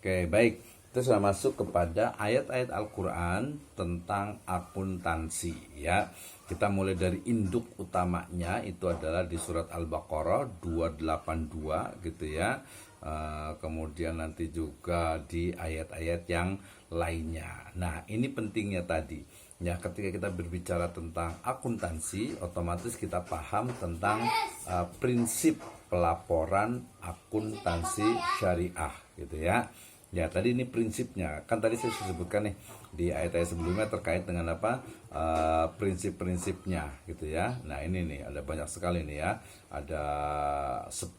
Oke, baik. Kita sudah masuk kepada ayat-ayat Al-Quran tentang akuntansi ya. Kita mulai dari induk utamanya, itu adalah di surat Al-Baqarah 282 gitu ya. Kemudian nanti juga di ayat-ayat yang lainnya. Nah, ini pentingnya tadi. Ya, ketika kita berbicara tentang akuntansi, otomatis kita paham tentang prinsip pelaporan akuntansi syariah gitu ya. Ya, tadi ini prinsipnya. Kan tadi saya sudah sebutkan nih di ayat-ayat sebelumnya terkait dengan apa? Prinsip-prinsipnya gitu ya. Nah, ini nih ada banyak sekali nih ya. Ada 10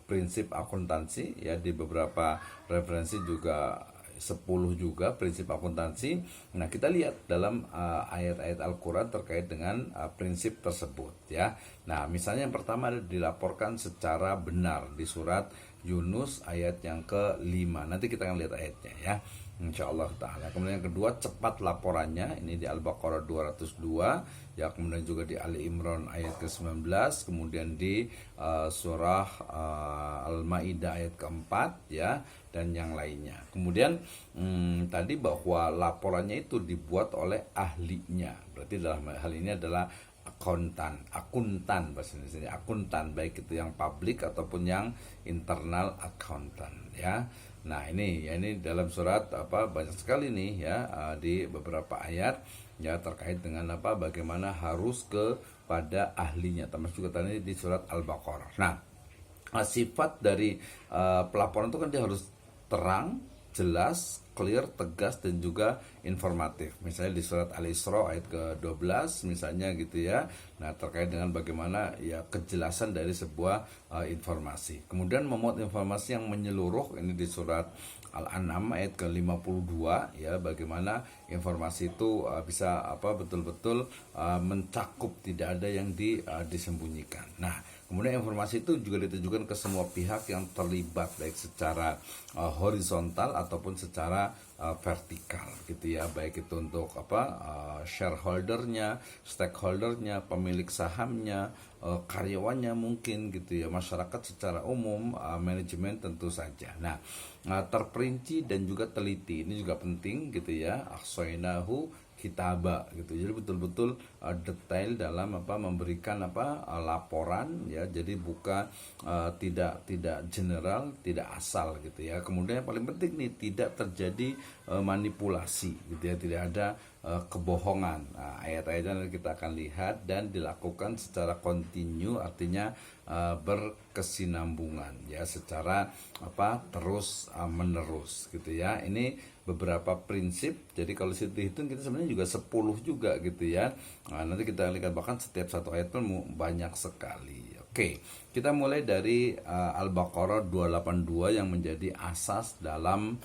prinsip akuntansi ya, di beberapa referensi juga 10 juga prinsip akuntansi. Nah, kita lihat dalam ayat-ayat Al-Quran terkait dengan prinsip tersebut ya. Nah, misalnya yang pertama adalah dilaporkan secara benar di surat Yunus ayat yang ke-5. Nanti kita akan lihat ayatnya ya, insyaallah ta'ala. Kemudian yang kedua, cepat laporannya. Ini di Al-Baqarah 202 ya. Kemudian juga di Ali Imran ayat ke-19. Kemudian di surah Al-Maidah ayat ke-4 ya, dan yang lainnya. Kemudian tadi bahwa laporannya itu dibuat oleh ahlinya. Berarti dalam hal ini adalah akuntan bahasa Indonesia, akuntan, baik itu yang publik ataupun yang internal accountant ya. Nah, ini ya, ini dalam surat apa, banyak sekali nih ya, di beberapa ayat ya terkait dengan apa, bagaimana harus kepada ahlinya, termasuk juga tadi di surat Al-Baqarah. Nah, sifat dari pelaporan itu kan dia harus terang, jelas, clear, tegas, dan juga informatif. Misalnya di surat Al-Isra ayat ke-12 misalnya gitu ya. Nah, terkait dengan bagaimana ya kejelasan dari sebuah informasi. Kemudian memuat informasi yang menyeluruh, ini di surat Al-An'am ayat ke-52 ya, bagaimana informasi itu bisa apa, betul-betul mencakup, tidak ada yang disembunyikan. Nah, kemudian informasi itu juga ditujukan ke semua pihak yang terlibat, baik secara horizontal ataupun secara vertikal gitu ya, baik itu untuk apa, shareholdernya, stakeholdernya, pemilik sahamnya, karyawannya mungkin gitu ya, masyarakat secara umum, manajemen tentu saja. Nah, terperinci dan juga teliti, ini juga penting gitu ya. Ahsainahu kitaba gitu, jadi betul-betul detail dalam apa, memberikan apa, laporan ya, jadi bukan tidak general, tidak asal gitu ya. Kemudian yang paling penting nih, tidak terjadi manipulasi gitu ya, tidak ada kebohongan. Nah, ayat-ayatnya kita akan lihat, dan dilakukan secara kontinu, artinya berkesinambungan ya, secara apa, terus menerus gitu ya. Ini beberapa prinsip. Jadi kalau situ dihitung, kita sebenarnya juga 10 juga gitu ya. Nah, nanti kita lihat, bahkan setiap satu ayat pun banyak sekali. Oke, kita mulai dari Al-Baqarah 282 yang menjadi asas dalam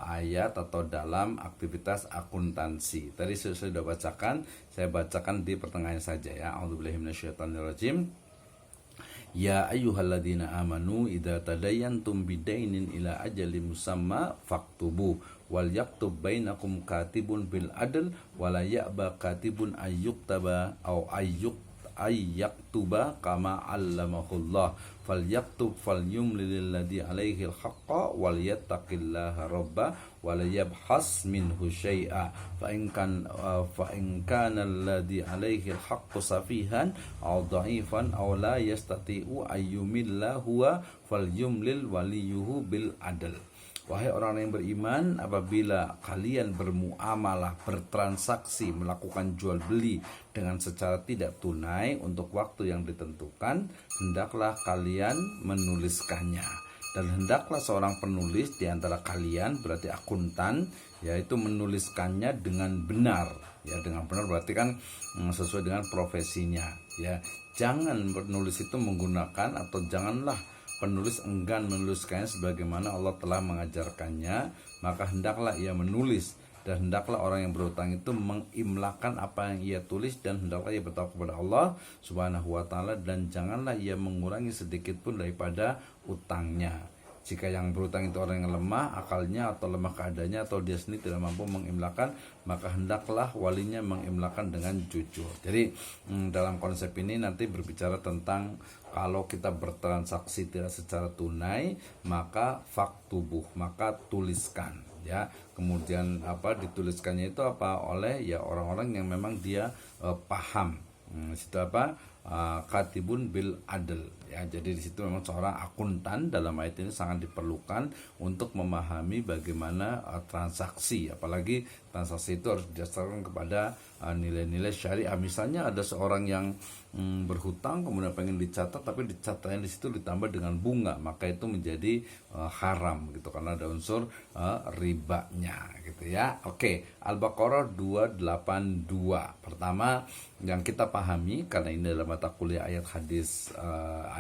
ayat atau dalam aktivitas akuntansi. Tadi saya sudah bacakan, saya bacakan di pertengahan saja ya. A'udzubillahi minasyaitonirrajim. Ya ayyuhalladzina amanu idza tadayantum bidainin ila ajalin musamma faktubu wal yaktub bainakum katibun bil adl wala ya'ba katibun ayyuktaba aw ayyaktuba kama 'allamahullah falyaktub falyumlil ladzi alaihi alhaqqa wal yattaqillaha rabba wala yabhas minhu syai'a fa in kana alladzi alaihi alhaqqu safihan aw dha'ifan aw la yastati'u ayyumilla huwa falyumlil waliyuhu bil adl. Wahai orang yang beriman, apabila kalian bermuamalah, bertransaksi, melakukan jual beli dengan secara tidak tunai untuk waktu yang ditentukan, hendaklah kalian menuliskannya. Dan hendaklah seorang penulis di antara kalian, berarti akuntan, yaitu menuliskannya dengan benar. Ya, dengan benar berarti kan sesuai dengan profesinya. Ya, jangan penulis itu menggunakan, atau janganlah penulis enggan menuliskannya sebagaimana Allah telah mengajarkannya, maka hendaklah ia menulis, dan hendaklah orang yang berhutang itu mengimlakan apa yang ia tulis, dan hendaklah ia bertakwa kepada Allah Subhanahu wa taala, dan janganlah ia mengurangi sedikit pun daripada utangnya. Jika yang berhutang itu orang yang lemah akalnya atau lemah keadaannya atau dia sendiri tidak mampu mengimlakan, maka hendaklah walinya mengimlakan dengan jujur. Jadi dalam konsep ini nanti berbicara tentang kalau kita bertransaksi tidak secara tunai, maka faktubuh, maka tuliskan ya. Kemudian dituliskannya itu oleh ya orang-orang yang memang dia paham. Situ katibun bil adl ya. Jadi di situ memang seorang akuntan dalam ayat ini sangat diperlukan untuk memahami bagaimana transaksi, apalagi transaksi itu harus didasarkan kepada nilai-nilai syariah. Misalnya ada seorang yang berhutang kemudian pengen dicatat, tapi dicatatnya di situ ditambah dengan bunga, maka itu menjadi haram gitu, karena ada unsur ribanya gitu ya. Oke, Al-Baqarah 282. Pertama yang kita pahami, karena ini adalah mata kuliah ayat hadis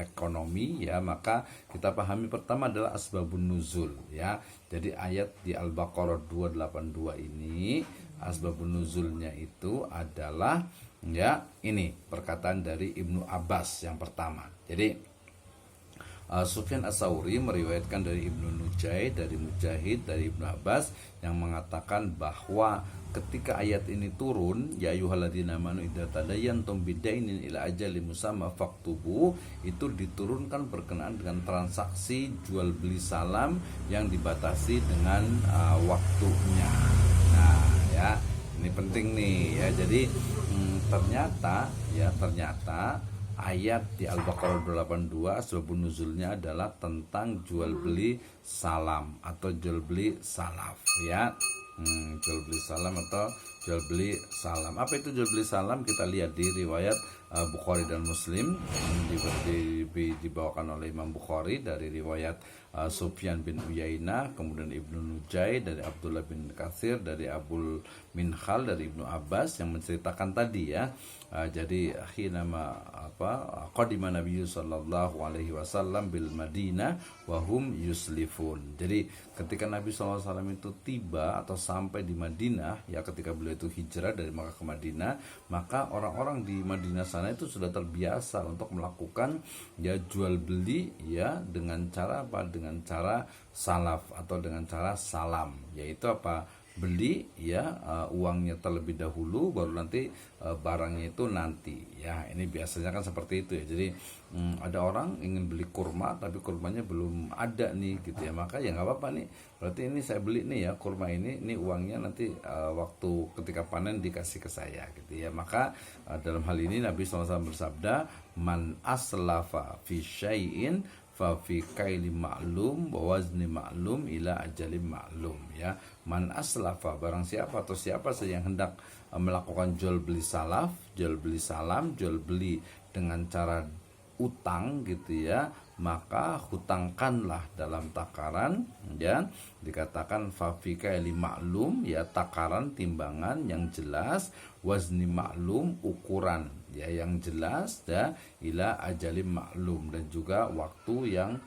ekonomi ya, maka kita pahami pertama adalah asbabun nuzul ya. Jadi ayat di Al-Baqarah 282 ini asbabun nuzulnya itu adalah ya ini perkataan dari Ibnu Abbas yang pertama. Jadi Sufyan Ats-Tsauri meriwayatkan dari Ibnu Nujay, dari Mujahid, dari Ibnu Abbas yang mengatakan bahwa ketika ayat ini turun, ya ayyuhalladzina amanu idza tadayantum bidainin ila ajalin musamma faktubu, itu diturunkan berkenaan dengan transaksi jual beli salam yang dibatasi dengan waktunya. Nah, ya, ini penting nih ya. Jadi ternyata ayat di Al-Baqarah 282 asbabun nuzulnya adalah tentang jual beli salam atau jual beli salaf ya. Jual beli salam atau jual beli salam. Apa itu jual beli salam? Kita lihat di riwayat Bukhari dan Muslim, dibawakan oleh Imam Bukhari dari riwayat Sufyan bin Uyainah, kemudian Ibnu Nujay dari Abdullah bin Katsir, dari Abul Minhal dari Ibnu Abbas yang menceritakan tadi ya. Jadi nama qadima Nabi sallallahu alaihi wasallam bil Madinah wa hum yuslifun. Jadi ketika Nabi sallallahu alaihi wasallam itu tiba atau sampai di Madinah ya, ketika beliau itu hijrah dari Makkah ke Madinah, maka orang-orang di Madinah sana itu sudah terbiasa untuk melakukan ya jual beli ya dengan cara dengan cara salaf atau dengan cara salam, yaitu beli ya uangnya terlebih dahulu, baru nanti barangnya itu nanti ya. Ini biasanya kan seperti itu ya. Jadi ada orang ingin beli kurma tapi kurmanya belum ada nih gitu ya, maka ya nggak apa-apa nih, berarti ini saya beli nih ya kurma ini uangnya nanti waktu ketika panen dikasih ke saya gitu ya. Maka dalam hal ini Nabi SAW bersabda, man aslafa fi syai'in fa fi kaili ma'lum wa wazni ma'lum ila ajalin ma'lum ya. Man aslafa, barang siapa atau siapa saja yang hendak melakukan jual beli salaf, jual beli salam, jual beli dengan cara utang gitu ya, maka hutangkanlah dalam takaran ya, dikatakan fa fi kaili ma'lum ya, takaran timbangan yang jelas, wazni ma'lum ukuran ya yang jelas ya, ila ajalim maklum, dan juga waktu yang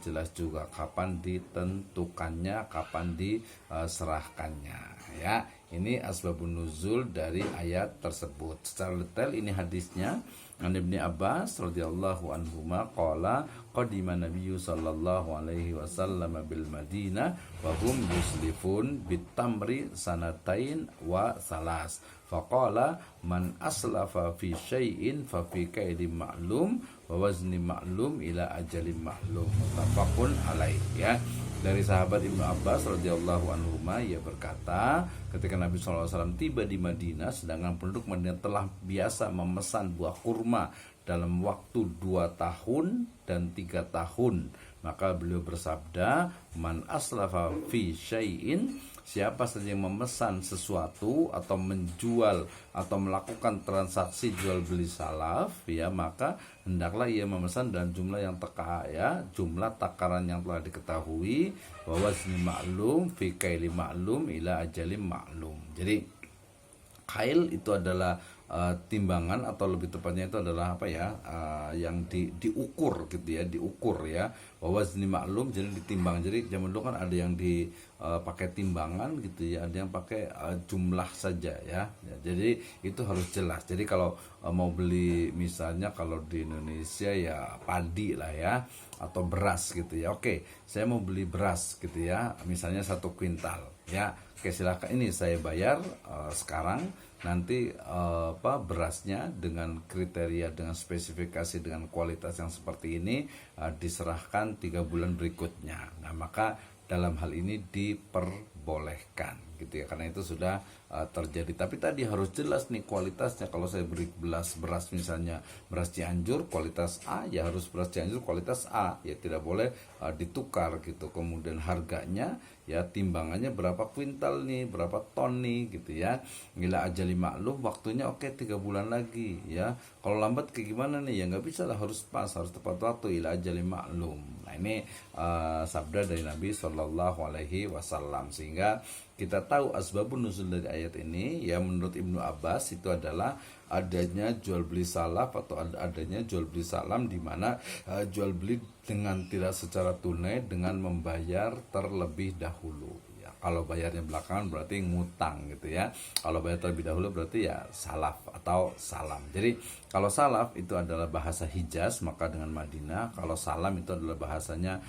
jelas juga, kapan ditentukannya, kapan diserahkannya ya. Ini asbabun nuzul dari ayat tersebut. Secara detail ini hadisnya an Ibnu Abbas radhiyallahu anhuma qala qadima Nabiyyu sallallahu alaihi wasallam bil Madinah wa hum yuslifun bitamri sanatain wa salas. Faqala man aslafa fi syai'in fa fi kaidi ma'lum wa wazni ma'lum ila ajalin ma'lum, muttafaqun alaih ya. Dari sahabat Ibnu Abbas radhiyallahu anhu, ia berkata, ketika Nabi SAW tiba di Madinah, sedangkan penduduk Madinah telah biasa memesan buah kurma dalam waktu 2 tahun dan 3 tahun, maka beliau bersabda, man aslafa fi syai'in, siapa saja yang memesan sesuatu atau menjual atau melakukan transaksi jual beli salaf ya, maka hendaklah ia memesan dan jumlah yang jumlah takaran yang telah diketahui, bahwa wazni maklum fi kaili maklum ila ajalin maklum. Jadi kail itu adalah timbangan, atau lebih tepatnya itu adalah yang diukur gitu ya, diukur ya, wawazni maklum, jadi ditimbang. Jadi zaman dulu kan ada yang dipakai timbangan gitu ya, ada yang pakai jumlah saja ya. Ya, jadi itu harus jelas. Jadi kalau mau beli misalnya kalau di Indonesia ya padi lah ya, atau beras gitu ya. Oke, saya mau beli beras gitu ya, misalnya 1 kuintal ya. Oke, silakan, ini saya bayar sekarang. Nanti berasnya dengan kriteria, dengan spesifikasi, dengan kualitas yang seperti ini diserahkan 3 bulan berikutnya. Nah, maka dalam hal ini diperbolehkan gitu ya, karena itu sudah terjadi. Tapi tadi harus jelas nih kualitasnya. Kalau saya beri beras misalnya beras Cianjur kualitas A, ya harus beras Cianjur kualitas A, ya tidak boleh ditukar gitu. Kemudian harganya ya, timbangannya berapa kuintal nih, berapa ton nih gitu ya. Gila ajali maklum, waktunya oke 3 bulan lagi ya. Kalau lambat kayak gimana nih, ya nggak bisa lah, harus pas, harus tepat waktu. Ila ajali maklum. Nah, ini sabda dari Nabi Shallallahu Alaihi Wasallam, sehingga kita tahu asbabun nuzul dari ayat ini ya, menurut Ibnu Abbas itu adalah adanya jual beli salaf atau adanya jual beli salam, di mana jual beli dengan tidak secara tunai, dengan membayar terlebih dahulu. Ya, kalau bayarnya belakangan berarti ngutang gitu ya. Kalau bayar terlebih dahulu berarti ya salaf atau salam. Jadi kalau salaf itu adalah bahasa Hijaz, maka dengan Madinah. Kalau salam itu adalah bahasanya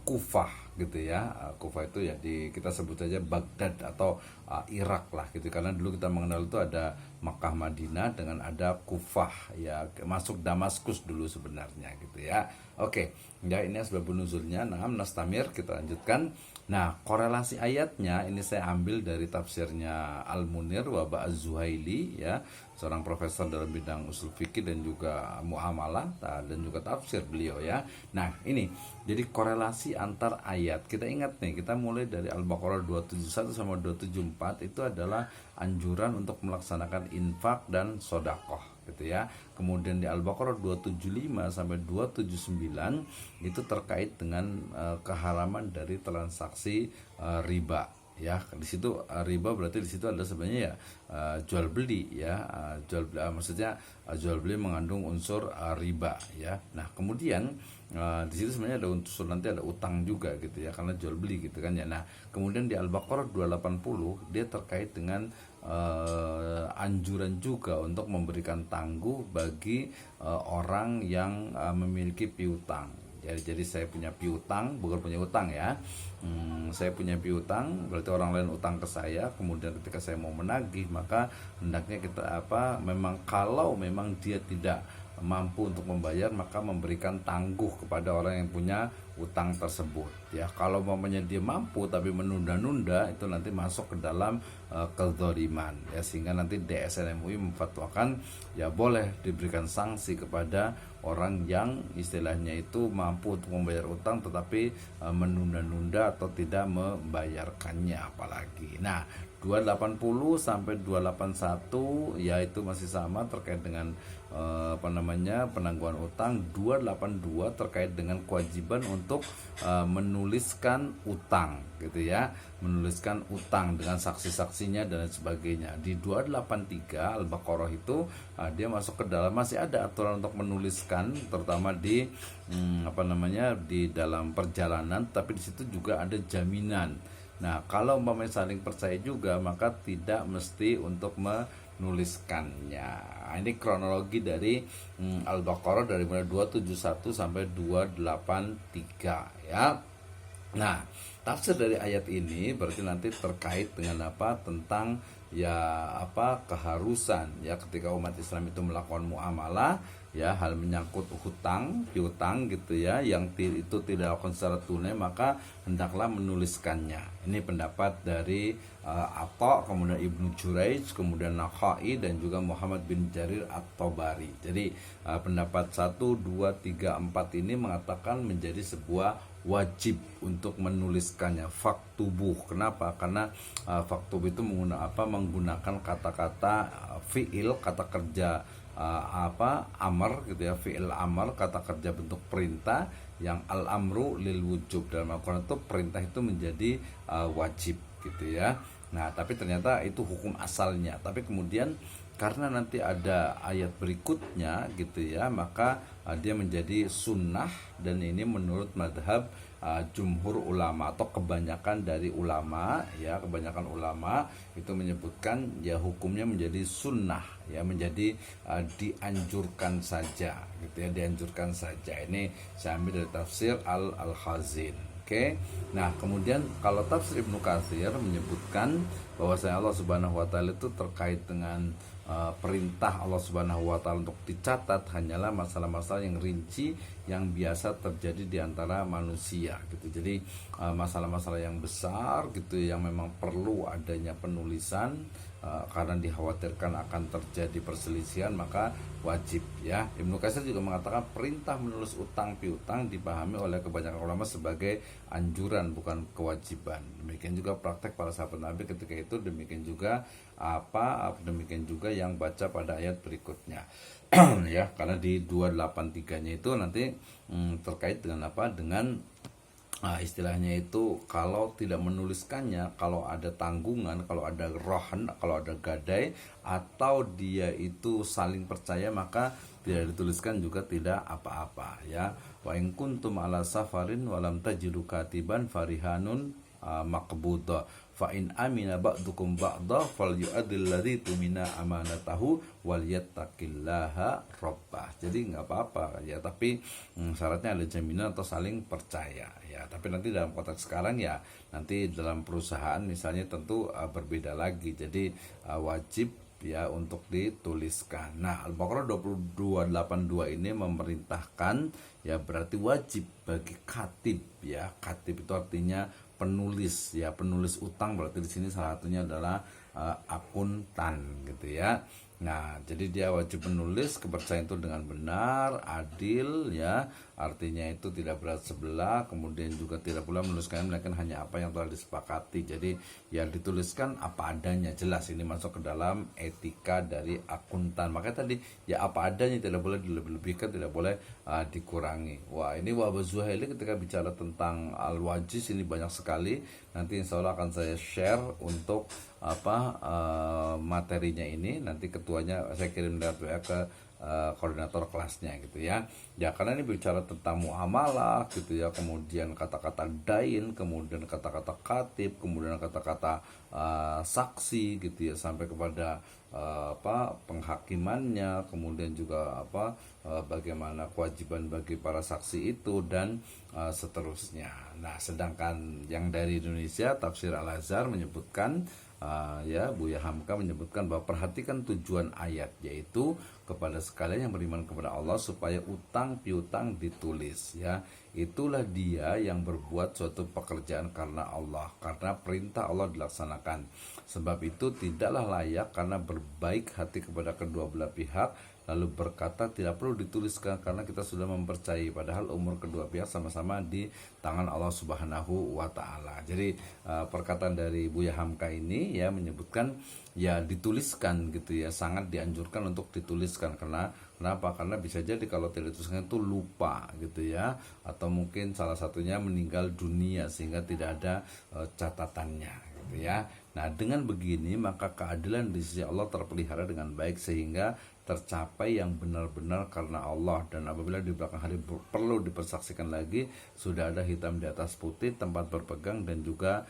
Kufah gitu ya. Kufah itu ya kita sebut saja Baghdad atau Irak lah gitu, karena dulu kita mengenal itu ada Makkah, Madinah, dengan ada Kufah ya, masuk Damaskus dulu sebenarnya gitu ya. Oke, ya ini asbabun nuzulnya. Nah, nastamir, kita lanjutkan. Nah, korelasi ayatnya ini saya ambil dari tafsirnya Al-Munir wa Az-Zuhaili ya, seorang profesor dalam bidang usul fikih dan juga muamalah dan juga tafsir beliau ya. Nah, ini jadi korelasi antar ayat. Kita ingat nih, kita mulai dari Al-Baqarah 271 sama 274 itu adalah anjuran untuk melaksanakan infak dan sodakoh gitu ya. Kemudian di Al-Baqarah 275 sampai 279 itu terkait dengan keharaman dari transaksi riba ya. Di situ riba berarti di situ ada sebenarnya ya jual beli ya, maksudnya jual beli mengandung unsur riba ya. Nah, kemudian di situ sebenarnya ada unsur, nanti ada utang juga gitu ya, karena jual beli gitu kan ya. Nah, kemudian di Al-Baqarah 280 dia terkait dengan anjuran juga untuk memberikan tangguh bagi orang yang memiliki piutang. Jadi saya punya piutang, bukan punya utang ya. Saya punya piutang, berarti orang lain utang ke saya. Kemudian ketika saya mau menagih, maka hendaknya kita memang kalau memang dia tidak mampu untuk membayar, maka memberikan tangguh kepada orang yang punya utang tersebut ya. Kalau umpamanya dia mampu tapi menunda-nunda, itu nanti masuk ke dalam kezaliman ya, sehingga nanti DSN MUI memfatwakan ya boleh diberikan sanksi kepada orang yang istilahnya itu mampu untuk membayar utang tetapi menunda-nunda atau tidak membayarkannya apalagi. Nah, 280 sampai 281 ya itu masih sama terkait dengan penangguhan utang. 282 terkait dengan kewajiban untuk menuliskan utang gitu ya, menuliskan utang dengan saksi-saksinya dan sebagainya. Di 283 Al-Baqarah itu dia masuk ke dalam, masih ada aturan untuk menuliskan, terutama di di dalam perjalanan, tapi di situ juga ada jaminan. Nah, kalau umpamanya saling percaya juga, maka tidak mesti untuk menuliskannya. Ini kronologi dari Al-Baqarah dari mulai 271 sampai 283 ya. Nah, tafsir dari ayat ini berarti nanti terkait dengan apa? Tentang ya keharusan ya ketika umat Islam itu melakukan muamalah ya, hal menyangkut hutang, piutang gitu ya, yang itu tidak dilakukan secara tunai, maka hendaklah menuliskannya. Ini pendapat dari Atha, kemudian Ibnu Juraij, kemudian Nakhai, dan juga Muhammad bin Jarir At-Tabari. Jadi pendapat 1, 2, 3, 4 ini mengatakan menjadi sebuah wajib untuk menuliskannya, faktubuh. Kenapa? Karena faktubuh itu menggunakan kata-kata fiil, kata kerja amar gitu ya, fiil amar, kata kerja bentuk perintah, yang al-amru lil wujub. Dalam Al-Quran itu perintah itu menjadi wajib gitu ya. Nah, tapi ternyata itu hukum asalnya. Tapi kemudian karena nanti ada ayat berikutnya gitu ya, maka dia menjadi sunnah, dan ini menurut madhab jumhur ulama atau kebanyakan dari ulama ya, kebanyakan ulama itu menyebutkan ya hukumnya menjadi sunnah ya, menjadi dianjurkan saja gitu ya, dianjurkan saja. Ini saya ambil dari tafsir Al-Khazin. Oke. Nah, kemudian kalau tafsir Ibnu Katsir menyebutkan bahwasanya Allah Subhanahu wa taala itu terkait dengan perintah Allah Subhanahu wa taala untuk dicatat hanyalah masalah-masalah yang rinci yang biasa terjadi di antara manusia gitu. Jadi masalah-masalah yang besar gitu yang memang perlu adanya penulisan karena dikhawatirkan akan terjadi perselisihan, maka wajib ya. Ibnu Katsir juga mengatakan perintah menulis utang piutang dipahami oleh kebanyakan ulama sebagai anjuran bukan kewajiban. Demikian juga praktek para sahabat Nabi ketika itu, demikian juga demikian juga yang baca pada ayat berikutnya. Ya, karena di 283-nya itu nanti terkait dengan apa? Dengan istilahnya itu kalau tidak menuliskannya, kalau ada tanggungan, kalau ada rohan, kalau ada gadai, atau dia itu saling percaya, maka tidak dituliskan juga tidak apa-apa ya. Wa in kuntum ala safarin walam tajidu katiban farihanun maqbuda fa in amina ba'dukum ba'da falyu'addil ladzi tumina amanatahu walyattaqillaha rabbah. Jadi nggak apa-apa ya, tapi syaratnya ada jaminan atau saling percaya ya. Tapi nanti dalam konteks sekarang ya, nanti dalam perusahaan misalnya tentu berbeda lagi. Jadi wajib ya untuk dituliskan. Nah, Al-Baqarah 2282 ini memerintahkan ya, berarti wajib bagi katib ya. Katib itu artinya penulis ya, penulis utang, berarti di sini salah satunya adalah akuntan gitu ya. Nah, jadi dia wajib menulis kepercayaan itu dengan benar, adil ya, artinya itu tidak berat sebelah, kemudian juga tidak pula menuliskan melainkan hanya apa yang telah disepakati. Jadi ya dituliskan apa adanya, jelas ini masuk ke dalam etika dari akuntan. Makanya tadi ya apa adanya, tidak boleh dilebih-lebihkan, tidak boleh dikurangi. Wah, ini Wahab Zuhaili ketika bicara tentang al-wajiz ini banyak sekali. Nanti insya Allah akan saya share untuk materinya ini. Nanti ketuanya saya kirim lewat WA ke koordinator kelasnya gitu ya. Ya, karena ini bicara tentang muamalah gitu ya, kemudian kata-kata dain, kemudian kata-kata katib, kemudian kata-kata saksi gitu ya, sampai kepada penghakimannya, kemudian juga bagaimana kewajiban bagi para saksi itu, dan seterusnya. Nah, sedangkan yang dari Indonesia tafsir Al-Azhar menyebutkan ya, Buya Hamka menyebutkan bahwa perhatikan tujuan ayat, yaitu kepada sekalian yang beriman kepada Allah supaya utang piutang ditulis ya. Itulah dia yang berbuat suatu pekerjaan karena Allah, karena perintah Allah dilaksanakan. Sebab itu tidaklah layak karena berbaik hati kepada kedua belah pihak lalu berkata tidak perlu dituliskan karena kita sudah mempercayai, padahal umur kedua pihak sama-sama di tangan Allah Subhanahu wa taala. Jadi perkataan dari Buya Hamka ini ya menyebutkan ya dituliskan gitu ya, sangat dianjurkan untuk dituliskan. Kenapa? Karena bisa jadi kalau tidak dituliskan itu lupa gitu ya, atau mungkin salah satunya meninggal dunia sehingga tidak ada catatannya gitu ya. Nah, dengan begini maka keadilan di sisi Allah terpelihara dengan baik sehingga tercapai yang benar-benar karena Allah. Dan apabila di belakang hari perlu dipersaksikan lagi, sudah ada hitam di atas putih, tempat berpegang dan juga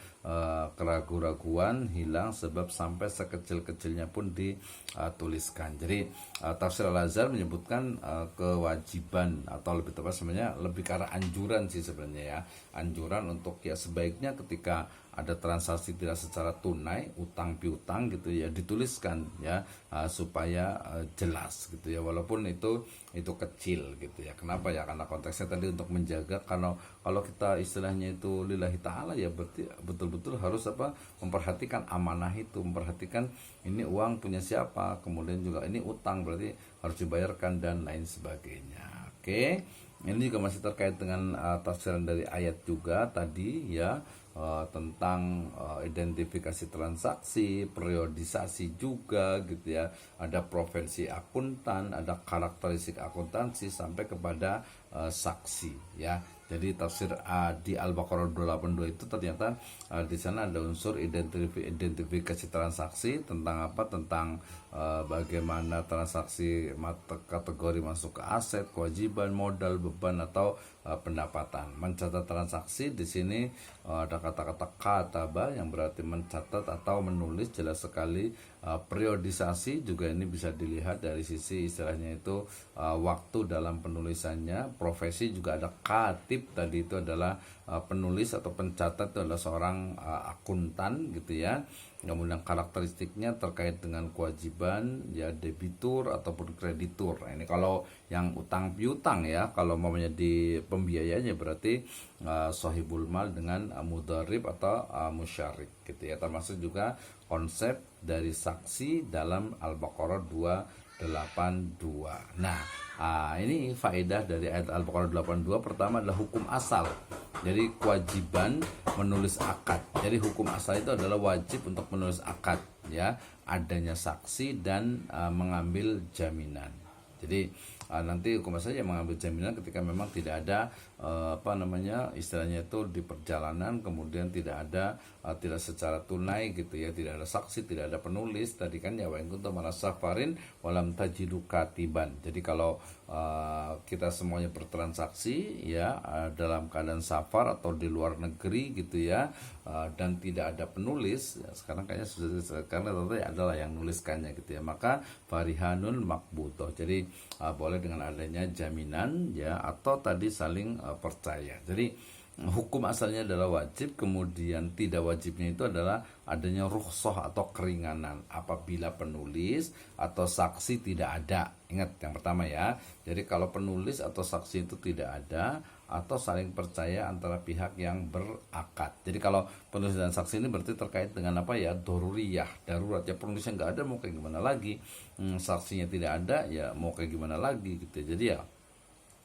keraguan-raguan hilang, sebab sampai sekecil-kecilnya pun dituliskan. Jadi tafsir Al-Azhar menyebutkan kewajiban, atau lebih tepat sebenarnya lebih ke arah anjuran sih sebenarnya ya, anjuran untuk ya sebaiknya ketika ada transaksi tidak secara tunai, utang piutang gitu ya, dituliskan ya supaya jelas gitu ya, walaupun itu kecil gitu ya. Kenapa ya? Karena konteksnya tadi untuk menjaga, kalau kita istilahnya itu lillahi ta'ala ya, berarti betul-betul harus memperhatikan amanah itu, memperhatikan ini uang punya siapa, kemudian juga ini utang berarti harus dibayarkan dan lain sebagainya. Oke. Ini juga masih terkait dengan tafsiran dari ayat juga tadi ya, tentang identifikasi transaksi, periodisasi juga gitu ya, ada profesi akuntan, ada karakteristik akuntansi sampai kepada saksi ya. Jadi tafsir di Al-Baqarah 282 itu ternyata di sana ada unsur identifikasi transaksi tentang apa? Tentang bagaimana transaksi kategori masuk ke aset, kewajiban, modal, beban atau pendapatan. Mencatat transaksi di sini ada kata-kata kataba yang berarti mencatat atau menulis, jelas sekali. Periodisasi juga ini bisa dilihat dari sisi istilahnya itu waktu dalam penulisannya. Profesi juga ada katib, tadi itu adalah penulis atau pencatat, itu adalah seorang akuntan gitu ya. Kemudian karakteristiknya terkait dengan kewajiban ya, debitur ataupun kreditur. Nah, ini kalau yang utang piutang ya, kalau mamanya di pembiayanya berarti sohibul mal dengan mudharib atau musyarik gitu ya. Termasuk juga konsep dari saksi dalam Al-Baqarah 282. Nah, ini faedah dari ayat Al-Baqarah 82. Pertama adalah hukum asal. Jadi kewajiban menulis akad. Jadi hukum asal itu adalah wajib untuk menulis akad ya, adanya saksi dan mengambil jaminan. Jadi nanti hukum asalnya mengambil jaminan ketika memang tidak ada istilahnya itu di perjalanan, kemudian tidak ada tidak secara tunai gitu ya, tidak ada saksi, tidak ada penulis. Tadi kan ya, wa in kuntum ala safarin walam tajidu katiban. Jadi kalau kita semuanya bertransaksi ya dalam keadaan safar atau di luar negeri gitu ya, dan tidak ada penulis ya, sekarang kayaknya sudah, karena tentu adalah yang nuliskannya gitu ya, maka farihanun makbutoh. Jadi boleh dengan adanya jaminan ya, atau tadi saling percaya. Jadi hukum asalnya adalah wajib, kemudian tidak wajibnya itu adalah adanya rukhsah atau keringanan apabila penulis atau saksi tidak ada. Ingat yang pertama ya. Jadi kalau penulis atau saksi itu tidak ada, atau saling percaya antara pihak yang berakad. Jadi kalau penulis dan saksi ini berarti terkait dengan apa ya, doruriyah, darurat ya. Penulisnya nggak ada, mau kayak gimana lagi, saksinya tidak ada ya, mau kayak gimana lagi gitu. Jadi ya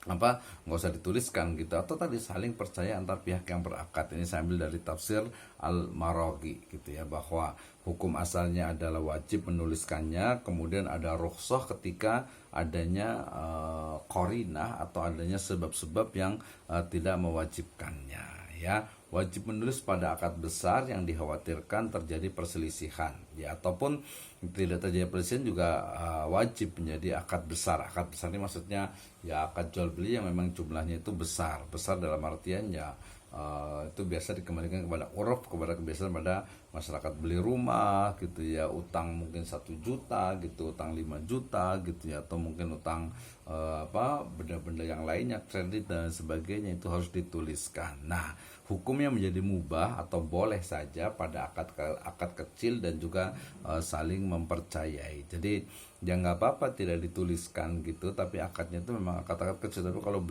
nggak usah dituliskan gitu. Atau tadi saling percaya antar pihak yang berakad. Ini saya ambil dari tafsir Al-Maraghi gitu ya, bahwa hukum asalnya adalah wajib menuliskannya, kemudian ada rukhsah ketika adanya qarinah atau adanya sebab-sebab yang tidak mewajibkannya ya. Wajib menulis pada akad besar yang dikhawatirkan terjadi perselisihan ya, ataupun tidak terjadi perselisihan juga wajib menjadi akad besar. Akad besar ini maksudnya ya akad jual beli yang memang jumlahnya itu besar dalam artian ya itu biasa dikembalikan kepada uruf, kepada kebiasaan pada masyarakat beli rumah gitu ya, utang mungkin 1 juta gitu, utang 5 juta gitu ya, atau mungkin utang benda-benda yang lainnya, kredit dan sebagainya, itu harus dituliskan. Nah, hukumnya menjadi mubah atau boleh saja pada akad kecil dan juga saling mempercayai. Jadi ya nggak apa-apa tidak dituliskan gitu, tapi akadnya itu memang akad kecil. Tapi kalau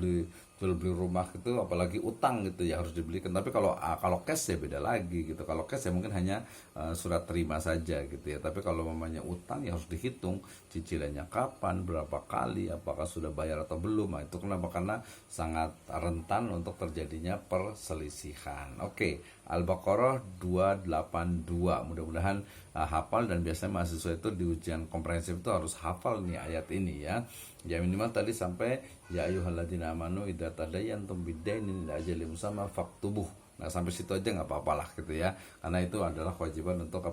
jual beli rumah gitu, apalagi utang gitu ya, harus dibelikan. Tapi kalau cash ya beda lagi gitu. Kalau cash ya mungkin hanya surat terima saja gitu ya. Tapi kalau namanya utang ya harus dihitung cicilannya kapan, berapa kali, apakah sudah bayar atau belum. Nah, itu kenapa? Karena sangat rentan untuk terjadinya perselisihan. Oke, Al-Baqarah 282. Mudah-mudahan hafal, dan biasanya mahasiswa itu di ujian komprehensif itu harus hafal nih ayat ini ya. Ya minimal tadi sampai ya ayyuhalladzina amanu idza tadayantum bidainin ila ajalin musamma faktubuh. Nah, sampai situ aja nggak apa-apa lah gitu ya. Karena itu adalah kewajiban untuk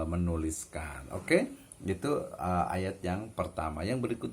menuliskan. Oke? Itu ayat yang pertama. Yang berikut